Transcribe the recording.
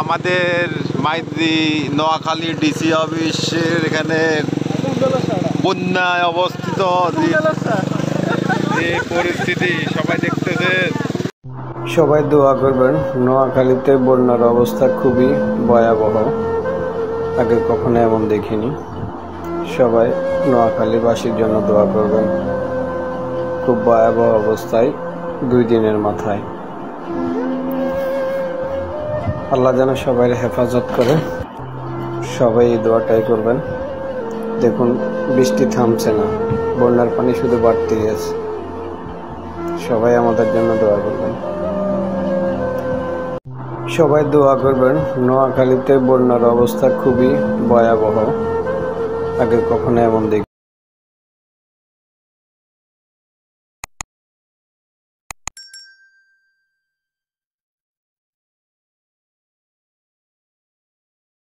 আমাদের মাইতি নোয়াখালী ডিসি অফিসের এখানে বন্যায় অবস্থিত যে পরিস্থিতি সবাই দেখতেছে। সবাই দোয়া করবেন। নোয়াখালীতে বন্যার অবস্থা খুবই ভয়াবহ, আগে কখনো এমন দেখিনি। সবাই নোয়াখালীবাসীর জন্য দোয়া করবেন। খুব ভয়াবহ অবস্থায় 2 দিনের মাথায়। আল্লাহ যেন সবাই হেফাজত করে, সবাই এই দোয়াটাই করবেন। দেখুন বৃষ্টি থামছে না, বন্যার পানি শুধু বাড়তে গেছে। সবাই আমাদের জন্য দোয়া করবেন। সবাই দোয়া করবেন। নোয়াখালীতে বন্যার অবস্থা খুবই ভয়াবহ, আগে কখনো এমন দেখি।